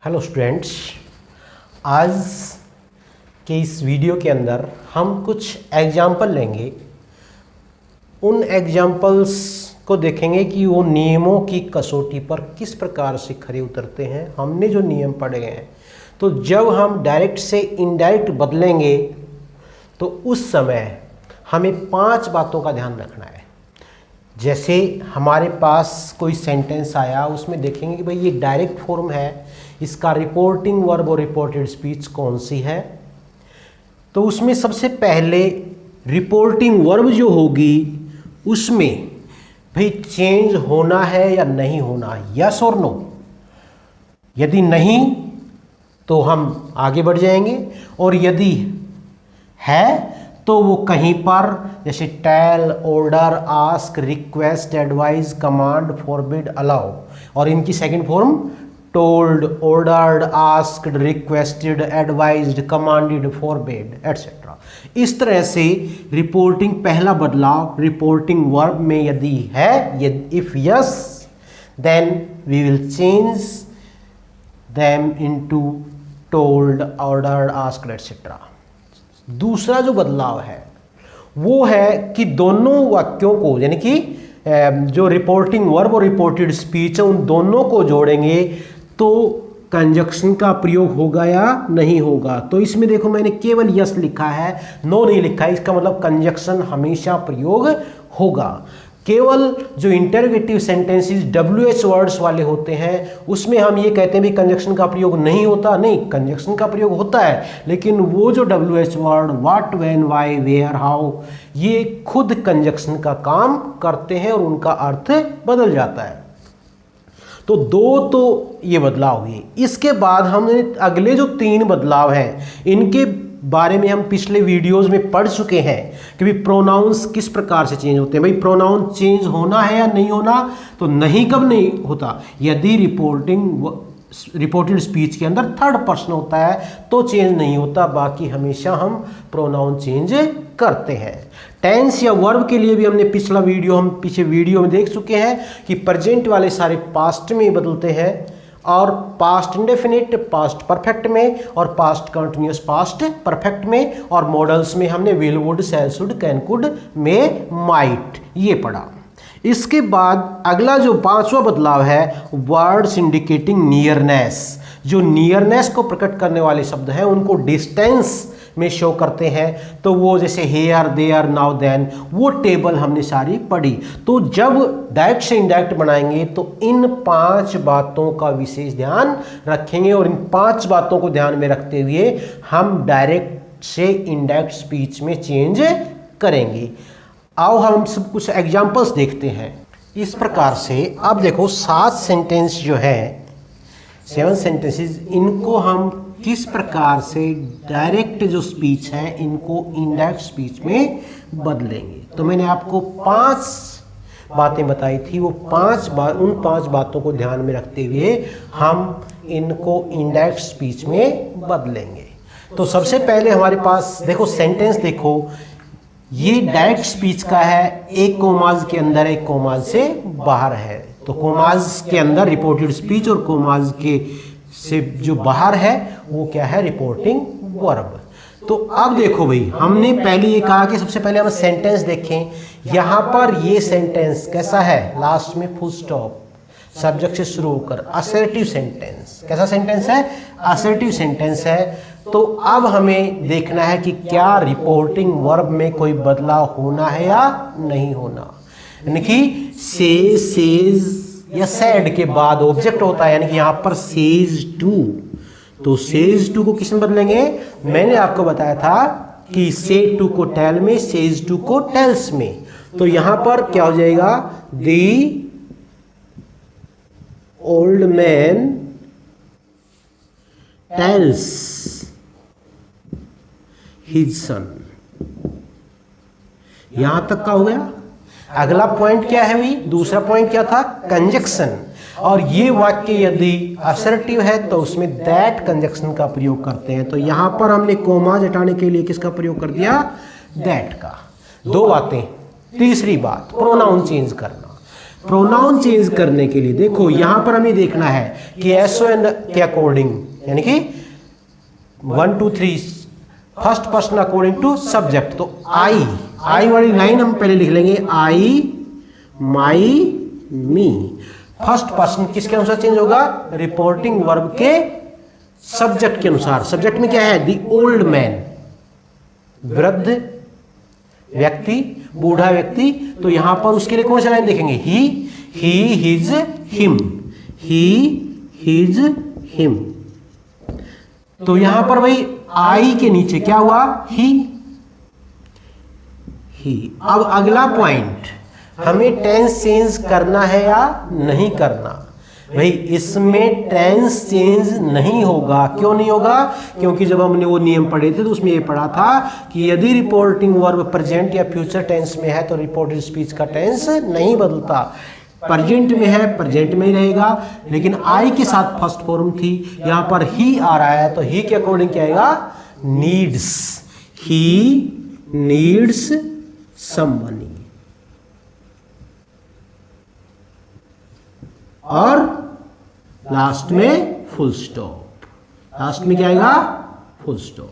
Hello students, आज के इस वीडियो के अंदर हम कुछ एग्जाम्पल लेंगे। उन एग्जाम्पल्स को देखेंगे कि वो नियमों की कसौटी पर किस प्रकार से खरे उतरते हैं। हमने जो नियम पढ़े हैं, तो जब हम डायरेक्ट से इनडायरेक्ट बदलेंगे तो उस समय हमें 5 बातों का ध्यान रखना है। जैसे हमारे पास कोई सेंटेंस आया, उसमें देखेंगे कि भाई ये डायरेक्ट फॉर्म है, इसका रिपोर्टिंग वर्ब और रिपोर्टेड स्पीच कौन सी है। तो उसमें सबसे पहले रिपोर्टिंग वर्ब जो होगी उसमें भाई चेंज होना है या नहीं होना, यस और नो। यदि नहीं तो हम आगे बढ़ जाएंगे, और यदि है तो वो कहीं पर जैसे tell, order, ask, request, advise, command, forbid, allow, और इनकी second form told, ordered, asked, requested, advised, commanded, forbid etcetera. इस तरह से रिपोर्टिंग पहला बदलाव रिपोर्टिंग वर्ब में यदि है, if yes then we will change them into told, ordered, asked etcetera. दूसरा जो बदलाव है वो है कि दोनों वाक्यों को, यानी कि जो रिपोर्टिंग वर्ब और रिपोर्टेड स्पीच है, उन दोनों को जोड़ेंगे तो कंजक्शन का प्रयोग होगा या नहीं होगा। तो इसमें देखो मैंने केवल यस लिखा है, नो नहीं लिखा है। इसका मतलब कंजक्शन हमेशा प्रयोग होगा। केवल जो इंटरोगेटिव सेंटेंसेस WH वर्ड्स वाले होते हैं उसमें हम ये कहते हैं भी कंजक्शन का प्रयोग नहीं होता। नहीं, कंजक्शन का प्रयोग होता है, लेकिन वो जो WH word what, when, why, where, how, ये खुद कंजक्शन का काम करते हैं और उनका अर्थ बदल जाता है। तो दो तो ये बदलाव हुए। इसके बाद हमने अगले जो 3 बदलाव हैं इनके बारे में हम पिछले वीडियोस में पढ़ चुके हैं कि भाई प्रोनाउंस किस प्रकार से चेंज होते हैं। भाई प्रोनाउन चेंज होना है या नहीं होना, तो नहीं कब नहीं होता, यदि रिपोर्टेड स्पीच के अंदर थर्ड पर्सन होता है तो चेंज नहीं होता, बाकी हमेशा हम प्रोनाउन चेंज करते हैं। टेंस या वर्ब के लिए भी हमने पिछला वीडियो हम पीछे वीडियो में देख चुके हैं कि प्रेजेंट वाले सारे पास्ट में बदलते हैं, और पास्ट इंडेफिनिट पास्ट परफेक्ट में, और पास्ट कंटिन्यूअस पास्ट परफेक्ट में, और मॉडल्स में हमने will, would, shall, should, can, could, may, might ये पढ़ा। इसके बाद अगला जो 5वां बदलाव है वर्ड्स इंडिकेटिंग नियरनेस। जो नियरनेस को प्रकट करने वाले शब्द हैं उनको डिस्टेंस में शो करते हैं। तो वो जैसे हेयर, देयर, नाउ, देन, वो टेबल हमने सारी पढ़ी। तो जब डायरेक्ट से इनडायरेक्ट बनाएंगे तो इन 5 बातों का विशेष ध्यान रखेंगे, और इन 5 बातों को ध्यान में रखते हुए हम डायरेक्ट से इनडायरेक्ट स्पीच में चेंज करेंगे। आओ हम सब कुछ एग्जाम्पल्स देखते हैं। इस प्रकार से आप देखो 7 सेंटेंस जो है, 7 सेंटेंसेस, इनको हम किस प्रकार से डायरेक्ट जो स्पीच है इनको इनडायरेक्ट स्पीच में बदलेंगे। तो मैंने आपको 5 बातें बताई थी, वो उन 5 बातों को ध्यान में रखते हुए हम इनको इनडायरेक्ट स्पीच में बदलेंगे। तो सबसे पहले हमारे पास देखो सेंटेंस, देखो ये डायरेक्ट स्पीच का है, एक कोमाज के अंदर एक कोमाज से बाहर है। तो कोमाज के अंदर रिपोर्टेड स्पीच और कोमाज के से जो बाहर है वो क्या है, रिपोर्टिंग वर्ब। तो अब देखो भाई, हमने पहले ये कहा कि सबसे पहले हम सेंटेंस देखें। यहाँ पर ये सेंटेंस कैसा है, लास्ट में फुल स्टॉप, सब्जेक्ट से शुरू होकर असर्टिव सेंटेंस। कैसा सेंटेंस है, असर्टिव सेंटेंस है। तो अब हमें देखना है कि क्या रिपोर्टिंग वर्ब में कोई बदलाव होना है या नहीं होना। यानी कि से, सेज या सैड के बाद ऑब्जेक्ट होता है, यानी कि यहाँ पर सेज टू। तो सेज टू को किस में बदलेंगे, मैंने आपको बताया था कि से टू को टेल में, सेज टू को टेल्स में। तो यहाँ पर क्या हो जाएगा, the old man tales his son. यहां तक का हो गया। अगला पॉइंट क्या है भाई, दूसरा पॉइंट क्या था, कंजक्शन। और ये वाक्य यदि असर्टिव है तो उसमें दैट कंजक्शन का प्रयोग करते हैं। तो यहां पर हमने कोमाज हटाने के लिए किसका प्रयोग कर दिया, दैट का। 2 बातें। तीसरी बात प्रोनाउन चेंज करना। प्रोनाउन चेंज करने के लिए देखो यहां पर हमें देखना है कि SON के अकॉर्डिंग, यानी कि 1 2 3 first person according to subject. तो आई वाली लाइन हम पहले लिख लेंगे, आई, माई, मी। फर्स्ट पर्सन किसके अनुसार चेंज होगा? रिपोर्टिंग वर्ब के सब्जेक्ट के अनुसार। सब्जेक्ट में क्या है? द ओल्ड मैन, वृद्ध व्यक्ति, बूढ़ा व्यक्ति। तो यहां पर उसके लिए कौन सा लाइन देखेंगे? ही, हिज, हिम, ही, हिज, हिम। तो यहां पर भाई आई के नीचे क्या हुआ? ही। अब अगला पॉइंट, हमें टेंस चेंज करना है या नहीं करना? भाई इसमें टेंस चेंज नहीं होगा। क्यों नहीं होगा? क्योंकि जब हमने वो नियम पढ़े थे तो उसमें ये पढ़ा था कि यदि रिपोर्टिंग वर्ब प्रेजेंट या फ्यूचर टेंस में है तो रिपोर्टेड स्पीच का टेंस नहीं बदलता। प्रेजेंट में है, प्रेजेंट में ही रहेगा। लेकिन आई के साथ फर्स्ट फॉर्म थी, यहां पर ही आ रहा है तो ही के अकॉर्डिंग क्या आएगा? नीड्स। ही नीड्स समबनी। और लास्ट में फुल स्टॉप। लास्ट में क्या आएगा? Full stop.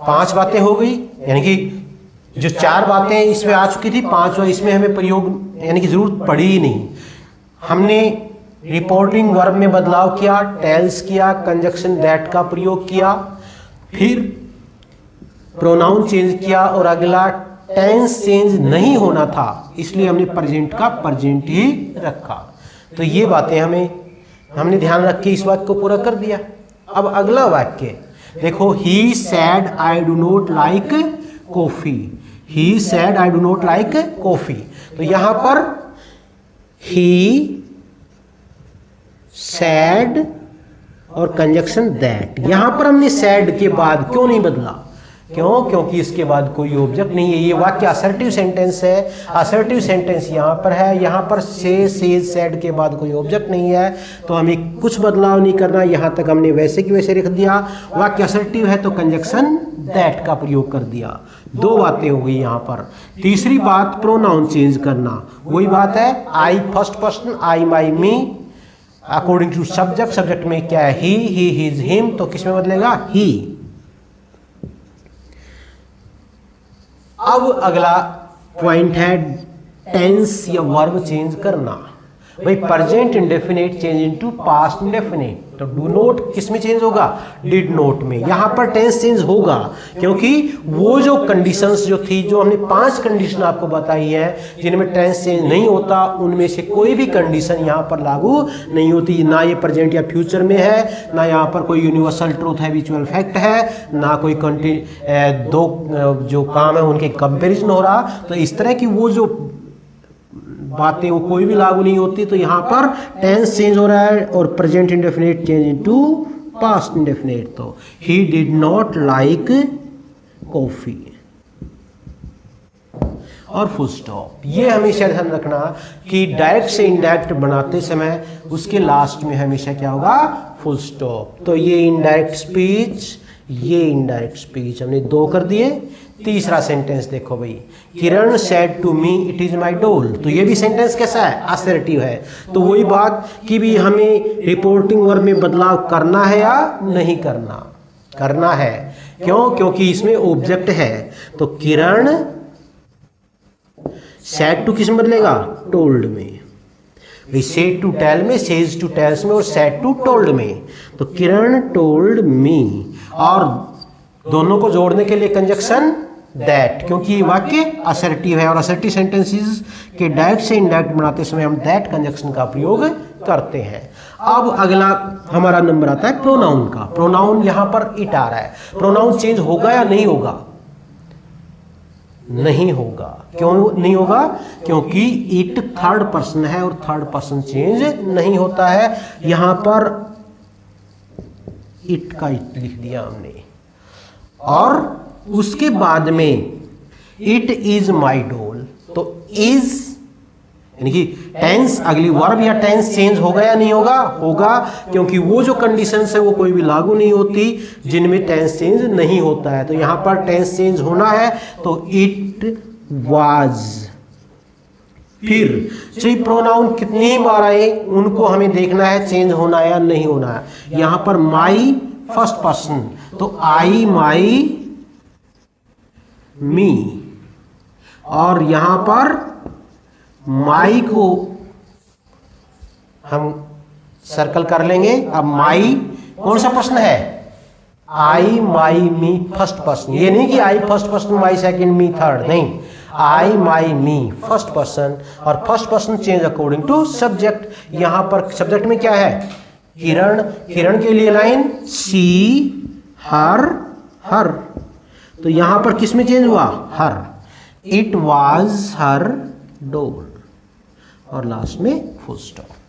5 बातें हो गई, यानी कि जो 4 बातें इसमें आ चुकी थी, 5वां इसमें हमें प्रयोग यानी कि जरूरत पड़ी ही नहीं। हमने रिपोर्टिंग वर्ब में बदलाव किया, टेल्स किया, कंजक्शन दैट का प्रयोग किया, फिर प्रोनाउन चेंज किया और अगला टेंस चेंज नहीं होना था इसलिए हमने प्रेजेंट का प्रेजेंट ही रखा। तो ये बातें हमने ध्यान रख के इस वाक्य को पूरा कर दिया। अब अगला वाक्य देखो, he said I do not like coffee. He said I do not like coffee. तो यहां पर ही, सैड और कंजक्शन दैट। यहां पर हमने सैड के बाद क्यों नहीं बदला? क्यों? क्योंकि इसके बाद कोई ऑब्जेक्ट नहीं है। ये वाक्य असर्टिव सेंटेंस है। असर्टिव सेंटेंस यहां पर है, यहां पर से, सैड के बाद कोई ऑब्जेक्ट नहीं है तो हमें कुछ बदलाव नहीं करना। यहां तक हमने वैसे की वैसे रख दिया। वाक्य असर्टिव है तो कंजक्शन दैट का प्रयोग कर दिया। 2 बातें हो गई यहां पर। तीसरी बात, प्रोनाउन चेंज करना। वही बात है, I first person, I, my, me according to subject. Subject में क्या है? He, his, him. तो किस में बदलेगा? ही। अब अगला पॉइंट है टेंस या वर्ब चेंज करना। भाई present indefinite change into past indefinite. तो डू नॉट किस में चेंज होगा? डिड नॉट में। यहां पर टेंस चेंज होगा क्योंकि वो जो कंडीशंस जो थी, जो हमने 5 कंडीशन आपको बताई है जिनमें टेंस चेंज नहीं होता, उनमें से कोई भी कंडीशन यहां पर लागू नहीं होती। ना ये प्रेजेंट या फ्यूचर में है, ना यहां पर कोई यूनिवर्सल ट्रूथ है, विचुअल फैक्ट है, ना कोई दो जो काम है उनके कंपेरिजन हो रहा। तो इस तरह की वो जो बातें वो कोई भी लागू नहीं होती। तो यहां पर टेंस चेंज हो रहा है और present indefinite change into past indefinite. तो he did not like coffee और फुल स्टॉप। ये हमेशा ध्यान रखना कि डायरेक्ट से इनडायरेक्ट बनाते समय उसके लास्ट में हमेशा क्या होगा? Full stop. तो ये इनडायरेक्ट स्पीच, ये इनडायरेक्ट स्पीच हमने 2 कर दिए। तीसरा सेंटेंस देखो भाई, Kiran said to me it is my doll. तो ये भी सेंटेंस कैसा है? असर्टिव है। तो वही बात कि भी हमें रिपोर्टिंग वर्ब में बदलाव करना है या नहीं करना? करना है। क्यों? क्योंकि इसमें ऑब्जेक्ट है। तो किरण सेड टू किस में बदलेगा? टोल्ड में। सेड टू टेल में, सेज टू टेल्स में और सेड टू टोल्ड में। तो किरण टोल्ड मी, और दोनों को जोड़ने के लिए कंजक्शन दैट, क्योंकि वाक्य असर्टिव है और असर्टिव सेंटेंसेस के डायरेक्ट से इनडायरेक्ट बनाते समय हम दैट कंजक्शन का प्रयोग करते हैं। अब अगला हमारा नंबर आता है प्रोनाउन का। प्रोनाउन यहां पर इट आ रहा है। प्रोनाउन चेंज होगा या नहीं होगा? नहीं होगा। क्यों नहीं होगा? क्योंकि इट थर्ड पर्सन है और थर्ड पर्सन चेंज नहीं होता है। यहां पर इट का इट लिख दिया हमने और उसके बाद में इट इज माई डॉल। तो इज यानी कि टेंस, अगली वर्ब या टेंस चेंज होगा या नहीं होगा? होगा, क्योंकि वो जो कंडीशंस है वो कोई भी लागू नहीं होती जिनमें टेंस चेंज नहीं होता है। तो यहां पर टेंस चेंज होना है तो इट वाज, फिर चाहे प्रोनाउन कितनी ही बार आए उनको हमें देखना है चेंज होना है या नहीं होना है। यहां पर माई फर्स्ट पर्सन, तो आई, माई, मी, और यहां पर माई को हम सर्कल कर लेंगे। अब माई कौन सा पर्सन है? I, my, me first person. ये नहीं कि I first person, my second, me third, नहीं, I, my, me first person, और first person change according to subject. यहां पर सब्जेक्ट में क्या है? किरण। किरण के लिए लाइन सी, हर, हर, तो यहां पर किस में चेंज हुआ? हर। इट वाज हर डॉल, और लास्ट में फुल स्टॉप।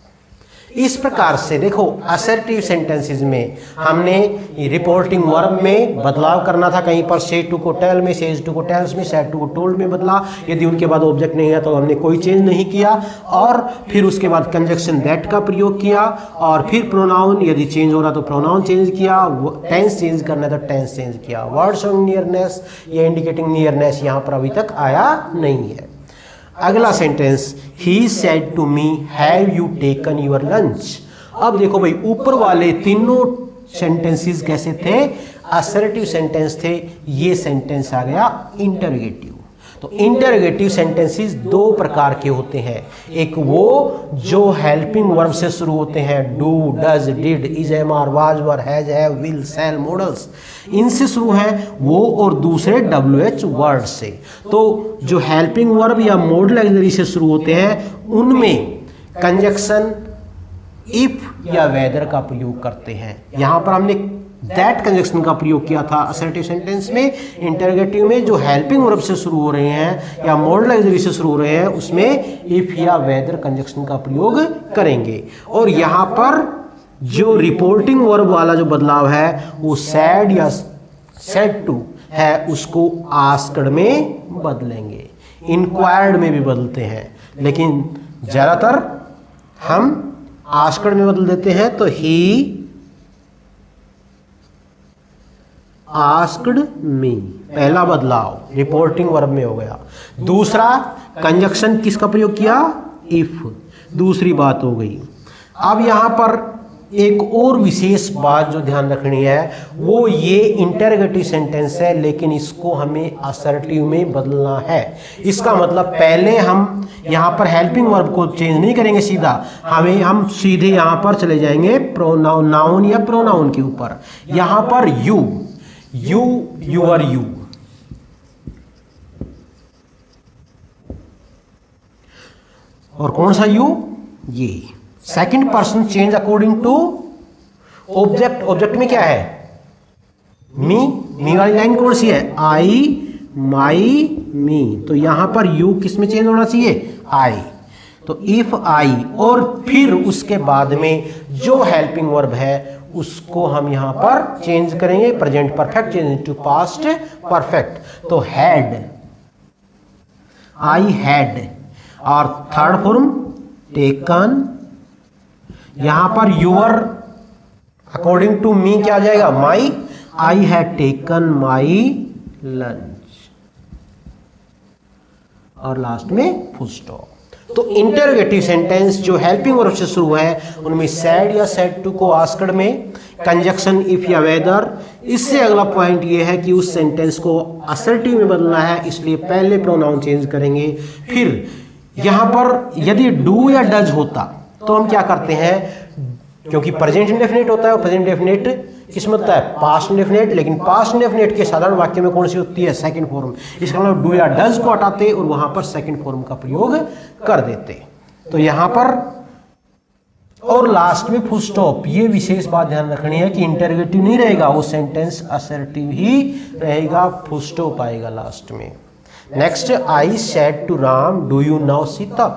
इस प्रकार से देखो असर्टिव सेंटेंसेस में हमने रिपोर्टिंग वर्ब में बदलाव करना था। कहीं पर से टू को टेल में, सेज टू को टेल्स में, सेड टू को टोल्ड में बदला। यदि उनके बाद ऑब्जेक्ट नहीं है तो हमने कोई चेंज नहीं किया, और फिर उसके बाद कंजक्शन दैट का प्रयोग किया, और फिर प्रोनाउन यदि चेंज हो रहा तो प्रोनाउन चेंज किया, टेंस चेंज करना है तो टेंस चेंज किया। वर्ड शोइंग नियरनेस या इंडिकेटिंग नियरनेस यहाँ पर अभी तक आया नहीं है। अगला sentence, he said to me have you taken your lunch. अब देखो भाई, ऊपर वाले तीनों सेंटेंसेस कैसे थे? असर्टिव सेंटेंस थे। ये सेंटेंस आ गया इंटरोगेटिव। तो इंटरोगेटिव सेंटेंसेस दो प्रकार के होते हैं। एक वो जो हेल्पिंग वर्ब से शुरू होते हैं, do, does, did, is, am, are, was, were, has, have, will, shall, modals, इनसे शुरू है वो, और दूसरे WH वर्ड से। तो जो हेल्पिंग वर्ब या मॉडल ऑक्सिलरी से शुरू होते हैं उनमें कंजक्शन इफ या वेदर का प्रयोग करते हैं। यहां पर हमने दैट कंजक्शन का प्रयोग किया था असर्टिव सेंटेंस में। इंटरोगेटिव में जो हेल्पिंग वर्ब से शुरू हो रहे हैं या मॉडल ऑक्सिलरी से शुरू हो रहे हैं उसमें इफ या वेदर कंजक्शन का प्रयोग करेंगे। और यहां पर जो रिपोर्टिंग वर्ब वाला जो बदलाव है वो सैड या सेड टू है, उसको आस्क्ड में बदलेंगे। इंक्वायर्ड में भी बदलते हैं, लेकिन ज्यादातर हम आस्क्ड में बदल देते हैं। तो ही आस्क्ड मी, पहला बदलाव रिपोर्टिंग वर्ब में हो गया। दूसरा कंजक्शन किसका प्रयोग किया? इफ, दूसरी बात हो गई। अब यहां पर एक और विशेष बात जो ध्यान रखनी है वो ये इंटरोगेटिव सेंटेंस है, लेकिन इसको हमें असर्टिव में बदलना है। इसका मतलब पहले हम यहां पर हेल्पिंग वर्ब को चेंज नहीं करेंगे सीधा, हम सीधे यहां पर चले जाएंगे प्रोनाउन, नाउन या प्रोनाउन के ऊपर। यहां पर यू, यू, यूर, यू, और कौन सा यू? ये second person change according to object. Object में क्या है? मी। मी वाली लाइन कौन सी है? आई, माई, मी, तो यहां पर यू किस में चेंज होना चाहिए? आई। तो इफ आई, और फिर उसके बाद में जो हेल्पिंग वर्ब है उसको हम यहां पर चेंज करेंगे, present perfect change to past perfect. तो हैड, आई हैड, और थर्ड फॉर्म टेकन। यहां पर यूर अकॉर्डिंग टू मी क्या आ जाएगा? My. I had taken my lunch, और लास्ट में फुल स्टॉप। तो इंटरोगेटिव सेंटेंस जो हेल्पिंग वर्ब से शुरू है उनमें सैड या सेड टू को आस्क्ड में, कंजक्शन इफ या वेदर। इससे अगला पॉइंट ये है कि उस सेंटेंस को असर्टिव में बदलना है, इसलिए पहले प्रोनाउन चेंज करेंगे। फिर यहां पर यदि डू या डज होता तो हम क्या करते हैं, क्योंकि प्रेजेंट इंडेफिनिट होता है और प्रेजेंट इंडेफिनिट किसमें होता है? Past indefinite. लेकिन पास्ट इंडेफिनिट के साधारण वाक्य में कौन सी होती है? Second form. इसका मतलब डू या डज को हटाते और वहां पर सेकंड फॉर्म का प्रयोग कर देते। तो यहां पर और लास्ट में फुल स्टॉप। ये विशेष बात ध्यान रखनी है कि इंटरोगेटिव नहीं रहेगा, वो सेंटेंस असर्टिव ही रहेगा, फुल स्टॉप आएगा लास्ट में। Next, I said to Ram do you know Sita.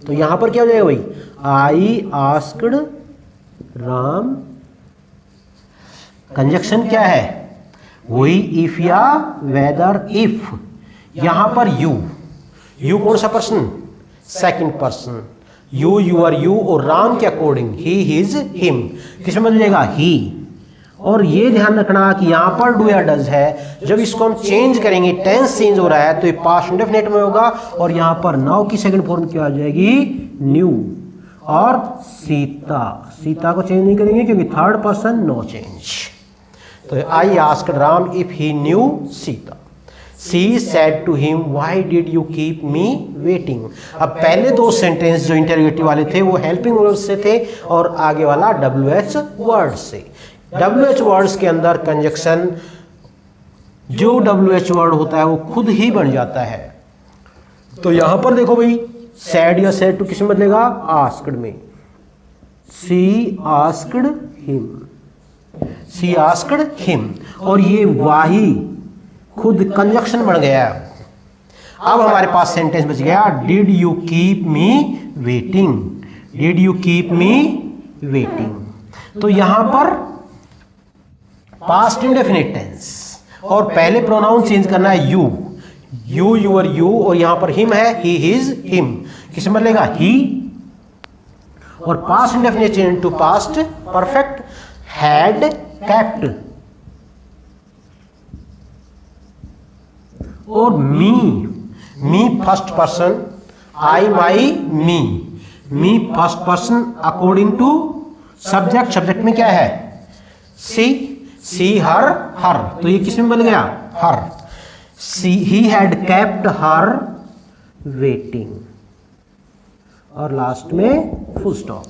तो यहां पर क्या हो जाएगा भाई? आई आस्क्ड राम, कंजक्शन क्या है? वही इफ या वेदर इफ। यहां पर यू, यू कौन सा person? Second person. You, your, you, और राम के अकॉर्डिंग ही, हिज, हिम, किसमें बदल जाएगा? ही। और ये ध्यान रखना कि यहाँ पर डू या डज है, जब इसको हम चेंज करेंगे, टेंस चेंज हो रहा है तो ये पास्ट इंडेफिनिट में होगा, और यहाँ पर नाउ की सेकंड फॉर्म क्या आ जाएगी, न्यू। और सीता, सीता को चेंज नहीं करेंगे क्योंकि थर्ड पर्सन, नो चेंज। तो I asked Ram if he knew Sita. She said to him, why did you keep me waiting? अब पहले दो सेंटेंस जो इंटरोगेटिव वाले थे वो हेल्पिंग वर्ड्स से थे, और आगे वाला WH वर्ड से। WH वर्ड्स के अंदर कंजक्शन, जो WH वर्ड होता है वो खुद ही बन जाता है। तो यहां पर देखो भाई, सैड या सैड टू किस में बदलेगा, आस्क्ड में। She asked him, she asked him, और ये वाही खुद कंजक्शन बन गया। अब हमारे पास सेंटेंस बच गया, did you keep me waiting, did you keep me waiting. तो यहां पर पास्ट इंडेफिनिट टेंस, और पहले प्रोनाउन चेंज करना है यू, यू, यूर, यू, और यहां पर हिम है, ही, हिज, हिम, किस में बदलेगा, ही। और past indefinite change to past perfect, had kept. और me, me first person, I, my, me first person according to subject, subject में क्या है, सी, हर, हर, तो ये किस में बन गया, her. See, he had kept her waiting, और लास्ट में फुल स्टॉप।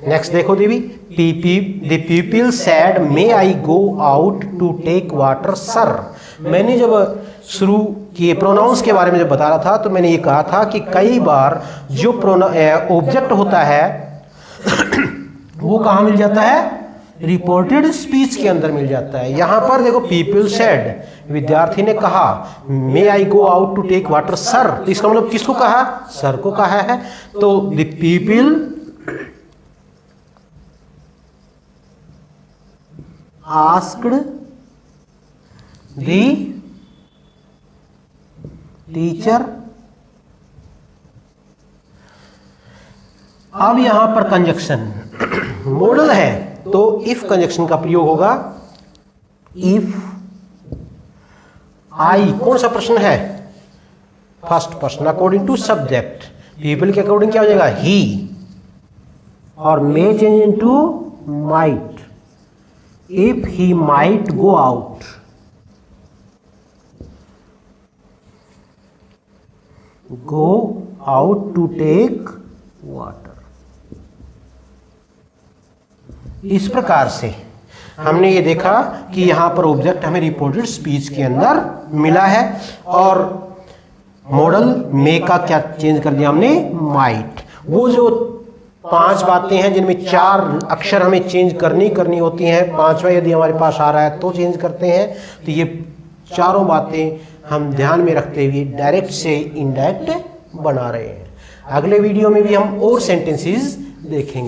नेक्स्ट देखो Devi, the pupil said may I go out to take water sir. मैंने जब शुरू किए प्रोनाउंस के बारे में जब बता रहा था तो मैंने ये कहा था कि कई बार जो ऑब्जेक्ट होता है वो कहाँ मिल जाता है, रिपोर्टेड स्पीच के अंदर मिल जाता है। यहां पर देखो, पीपल सेड, विद्यार्थी ने कहा, may I go out to take water sir, तो इसका मतलब किसको कहा, सर को कहा है। तो the people asked the teacher. अब यहां पर कंजक्शन मॉडल है तो इफ कंजक्शन का प्रयोग होगा। इफ आई कौन सा प्रश्न है, first person according to subject, people के अकॉर्डिंग क्या हो जाएगा, ही, और may change into might. If he might go out, go out to take water। इस प्रकार से हमने ये देखा कि यहां पर ऑब्जेक्ट हमें रिपोर्टेड स्पीच के अंदर मिला है, और मॉडल मे का क्या चेंज कर दिया हमने, माइट। वो जो 5 बातें हैं जिनमें 4 अक्षर हमें चेंज करनी होती हैं, 5वां यदि हमारे पास आ रहा है तो चेंज करते हैं। तो ये चारों बातें हम ध्यान में रखते हुए डायरेक्ट से इनडायरेक्ट बना रहे हैं। अगले वीडियो में भी हम और सेंटेंसेस देखेंगे।